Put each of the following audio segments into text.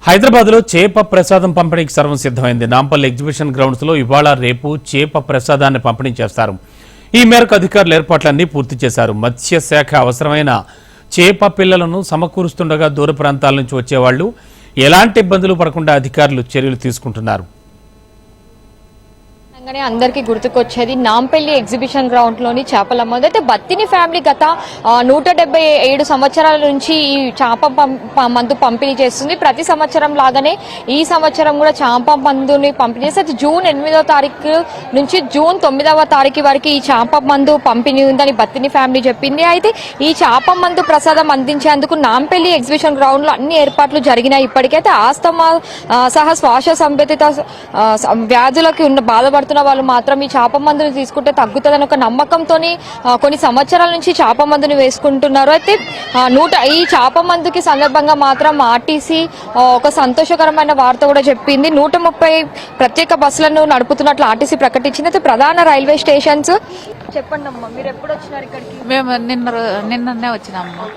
హైదరాబాద్ లో చేప ప్రసాదం పంపిణీకి సర్వం సిద్ధమైంది. నాంపల్లి ఎగ్జిబిషన్ గ్రౌండ్స్ లో ఇవాళ రేపు చేప ప్రసాదాన్ని పంపిణీ చేస్తారు. ఈ మేరకు అధికారులు ఏర్పాట్లన్నీ పూర్తి చేశారు. మత్స్యశాఖ అవసరమైన చేప పిల్లలను సమకూరుస్తుండగా దూర ప్రాంతాల నుంచి వచ్చేవాళ్లు ఎలాంటి ఇబ్బందులు పడకుండా అధికారులు చర్యలు తీసుకుంటున్నారు. అందరికీ గుర్తుకొచ్చేది నాంపల్లి ఎగ్జిబిషన్ గ్రౌండ్ లోని చేపల మందు. అయితే బత్తిని ఫ్యామిలీ గత 177 సంవత్సరాల నుంచి ఈ చేప మందు పంపిణీ చేస్తుంది. ప్రతి సంవత్సరం లాగానే ఈ సంవత్సరం కూడా చేప మందుని పంపిణీ చేస్తే జూన్ 8వ తారీఖు నుంచి జూన్ 9వ తారీఖు వరకు ఈ చేప మందు పంపిణీ ఉందని బత్తిని ఫ్యామిలీ చెప్పింది. అయితే ఈ చేప మందు ప్రసాదం అందించేందుకు నాంపల్లి ఎగ్జిబిషన్ గ్రౌండ్ లో అన్ని ఏర్పాట్లు జరిగినాయి. ఇప్పటికైతే ఆస్తమా సహా శ్వాస సంబంధిత వ్యాధులకి బాధపడుతున్న వాళ్ళు మాత్రం ఈ చేప మందుని తీసుకుంటే తగ్గుతుందని ఒక నమ్మకంతో కొన్ని సంవత్సరాల నుంచి చేప మందుని వేసుకుంటున్నారు. అయితే ఈ చేప మందుకి సందర్భంగా మాత్రం ఆర్టీసీ ఒక సంతోషకరమైన వార్త కూడా చెప్పింది. 130 ప్రత్యేక బస్సులను నడుపుతున్నట్లు ఆర్టీసీ ప్రకటించింది. అయితే ప్రధాన రైల్వే స్టేషన్స్ చెప్పండి అమ్మా, మీరు ఎప్పుడు వచ్చినారు ఇక్కడికి? మేము నిన్ననే వచ్చినాము.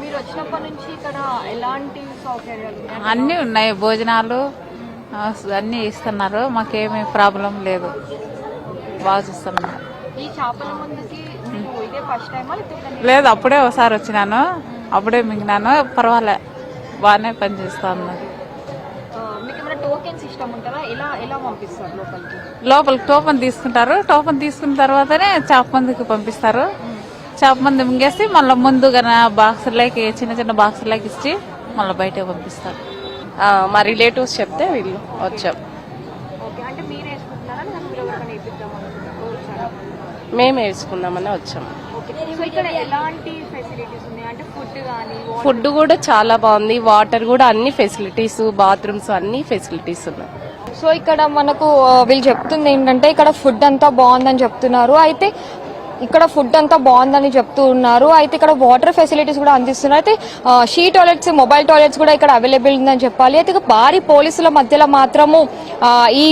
మీరు వచ్చినప్పటి నుంచి ఇక్కడ ఎలాంటి సౌకర్యాలు? అన్ని ఉన్నాయి, భోజనాలు అన్ని ఇస్తున్నారు, మాకేమీ ప్రాబ్లం లేదు, బాగా చూస్తున్నారు. ఈ చేపల మందుకి ఇదే ఫస్ట్ టైమా? లేదు, అప్పుడే ఒకసారి వచ్చినాను, అప్పుడే మింగినాను, పర్వాలే, బాగానే పనిచేస్తా ఉన్నది. మీకు ఏమైనా టోకెన్ సిస్టమ్ ఉంటుందా? ఎలా పంపిస్తారు లోపలికి? లోపలికి టోకెన్ తీసుకుంటారు, టోకెన్ తీసుకున్న తర్వాతనే చేప మందుకి పంపిస్తారు. చేప మందు మింగేసి మళ్ళీ ముందుగా బాక్సులకి చిన్న చిన్న బాక్సులకి ఇచ్చి మళ్ళీ బయటకు పంపిస్తారు. మా రిలేటివ్స్ చెప్తే వీళ్ళు వచ్చాం. మేము వేసుకుందామని వచ్చాము. ఫుడ్ కూడా చాలా బాగుంది, వాటర్ కూడా అన్ని ఫెసిలిటీస్, బాత్రూమ్స్ అన్ని ఫెసిలిటీస్ ఉన్నాయి. సో ఇక్కడ మనకు వీళ్ళు చెప్తుంది ఏంటంటే ఇక్కడ ఫుడ్ అంతా బాగుందని చెప్తున్నారు. అయితే ఇక్కడ ఫుడ్ అంతా బాగుందని చెప్తూ ఉన్నారు. అయితే ఇక్కడ వాటర్ ఫెసిలిటీస్ కూడా అందిస్తున్నారు. అయితే షీ టాయిలెట్స్, మొబైల్ టాయిలెట్స్ కూడా ఇక్కడ అవైలబుల్ ఉందని చెప్పాలి. అయితే భారీ పోలీసుల మధ్యలో మాత్రము ఈ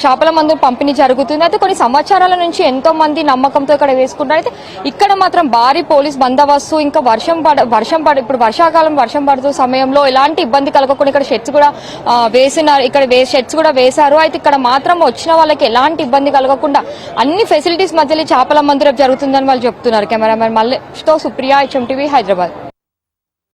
చేపల మందు పంపిణీ జరుగుతుంది. అయితే కొన్ని సంవత్సరాల నుంచి ఎంతో మంది నమ్మకంతో ఇక్కడ వేసుకుంటారు. అయితే ఇక్కడ మాత్రం భారీ పోలీస్ బందోబస్తు, ఇంకా ఇప్పుడు వర్షాకాలం వర్షం పడుతున్న సమయంలో ఎలాంటి ఇబ్బంది కలగకుండా ఇక్కడ షెడ్స్ కూడా వేసినారు, ఇక్కడ షెడ్స్ కూడా వేశారు. అయితే ఇక్కడ మాత్రం వచ్చిన వాళ్ళకి ఎలాంటి ఇబ్బంది కలగకుండా అన్ని ఫెసిలిటీస్ మధ్యలో చేపల మందు రేపు జరుగుతుందని వాళ్ళు చెప్తున్నారు. కెమెరామెన్ మల్లేష్తో సుప్రియ, HMTV, హైదరాబాద్.